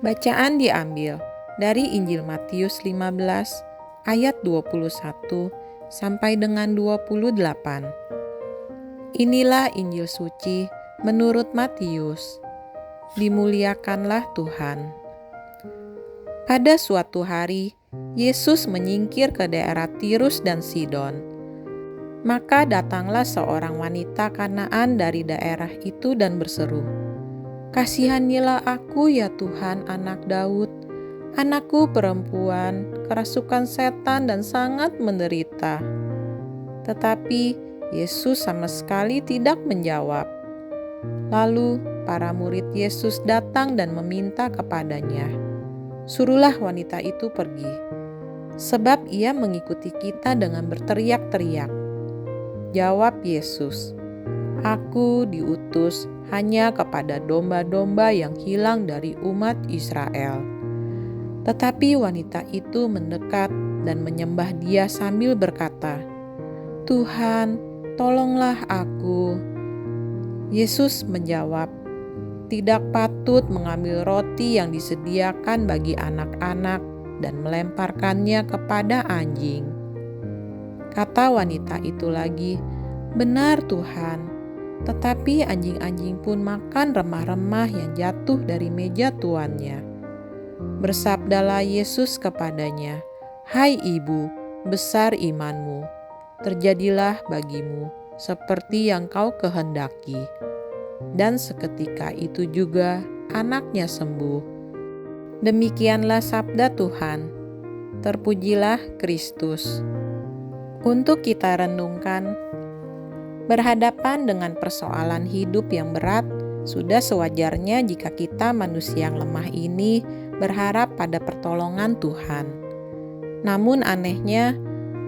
Bacaan diambil dari Injil Matius 15 ayat 21 sampai dengan 28. Inilah Injil suci menurut Matius. Dimuliakanlah Tuhan. Pada suatu hari, Yesus menyingkir ke daerah Tirus dan Sidon. Maka datanglah seorang wanita Kanaan dari daerah itu dan berseru, "Kasihanilah aku ya Tuhan, anak Daud. Anakku perempuan kerasukan setan dan sangat menderita." Tetapi Yesus sama sekali tidak menjawab. Lalu para murid Yesus datang dan meminta kepadanya, "Suruhlah wanita itu pergi, sebab ia mengikuti kita dengan berteriak-teriak." Jawab Yesus, "Aku diutus hanya kepada domba-domba yang hilang dari umat Israel." Tetapi wanita itu mendekat dan menyembah Dia sambil berkata, "Tuhan, tolonglah aku." Yesus menjawab, "Tidak patut mengambil roti yang disediakan bagi anak-anak dan melemparkannya kepada anjing." Kata wanita itu lagi, "Benar Tuhan, tetapi anjing-anjing pun makan remah-remah yang jatuh dari meja tuannya." Bersabdalah Yesus kepadanya, "Hai ibu, besar imanmu, terjadilah bagimu seperti yang kau kehendaki." Dan seketika itu juga anaknya sembuh. Demikianlah sabda Tuhan. Terpujilah Kristus. Untuk kita renungkan, berhadapan dengan persoalan hidup yang berat, sudah sewajarnya jika kita manusia yang lemah ini berharap pada pertolongan Tuhan. Namun anehnya,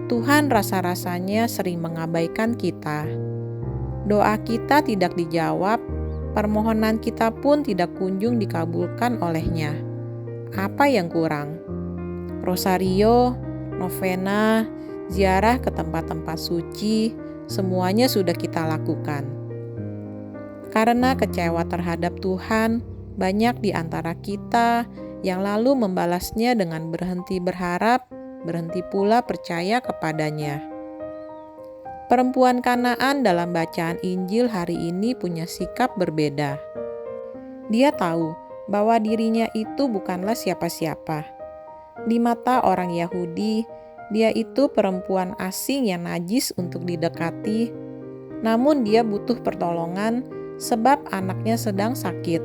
Tuhan rasa-rasanya sering mengabaikan kita. Doa kita tidak dijawab, permohonan kita pun tidak kunjung dikabulkan olehnya. Apa yang kurang? Rosario, novena, ziarah ke tempat-tempat suci, semuanya sudah kita lakukan. Karena kecewa terhadap Tuhan, banyak di antara kita yang lalu membalasnya dengan berhenti berharap, berhenti pula percaya kepadanya. Perempuan Kanaan dalam bacaan Injil hari ini punya sikap berbeda. Dia tahu bahwa dirinya itu bukanlah siapa-siapa. Di mata orang Yahudi, dia itu perempuan asing yang najis untuk didekati, namun dia butuh pertolongan sebab anaknya sedang sakit.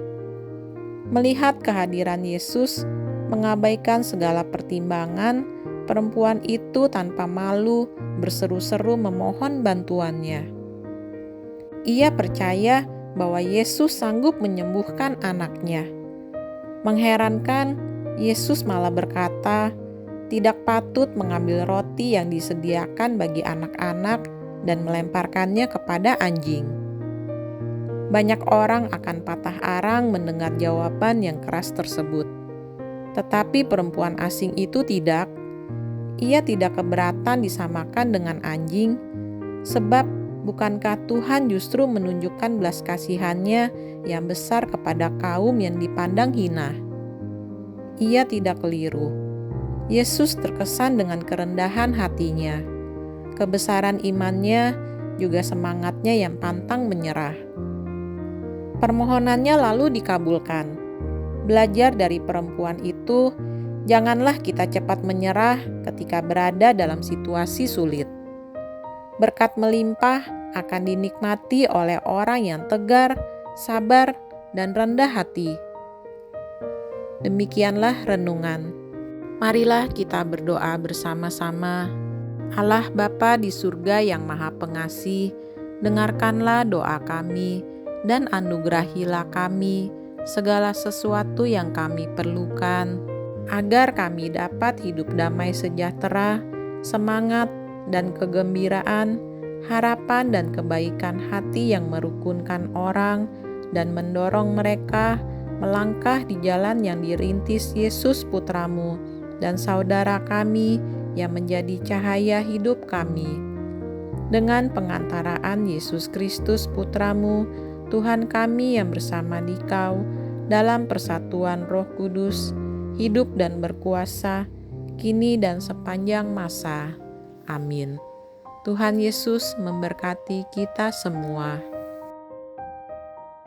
Melihat kehadiran Yesus, mengabaikan segala pertimbangan, perempuan itu tanpa malu berseru-seru memohon bantuannya. Ia percaya bahwa Yesus sanggup menyembuhkan anaknya. Mengherankan, Yesus malah berkata, tidak patut mengambil roti yang disediakan bagi anak-anak dan melemparkannya kepada anjing. Banyak orang akan patah arang mendengar jawaban yang keras tersebut. Tetapi perempuan asing itu tidak. Ia tidak keberatan disamakan dengan anjing, sebab bukankah Tuhan justru menunjukkan belas kasihan-Nya yang besar kepada kaum yang dipandang hina? Ia tidak keliru. Yesus terkesan dengan kerendahan hatinya, kebesaran imannya, juga semangatnya yang pantang menyerah. Permohonannya lalu dikabulkan. Belajar dari perempuan itu, janganlah kita cepat menyerah ketika berada dalam situasi sulit. Berkat melimpah akan dinikmati oleh orang yang tegar, sabar, dan rendah hati. Demikianlah renungan. Marilah kita berdoa bersama-sama. Allah Bapa di surga yang Maha Pengasih, dengarkanlah doa kami dan anugerahilah kami segala sesuatu yang kami perlukan, agar kami dapat hidup damai sejahtera, semangat dan kegembiraan, harapan dan kebaikan hati yang merukunkan orang dan mendorong mereka melangkah di jalan yang dirintis Yesus Putramu dan saudara kami yang menjadi cahaya hidup kami. Dengan pengantaraan Yesus Kristus Putramu, Tuhan kami yang bersama Dikau, dalam persatuan Roh Kudus, hidup dan berkuasa, kini dan sepanjang masa. Amin. Tuhan Yesus memberkati kita semua.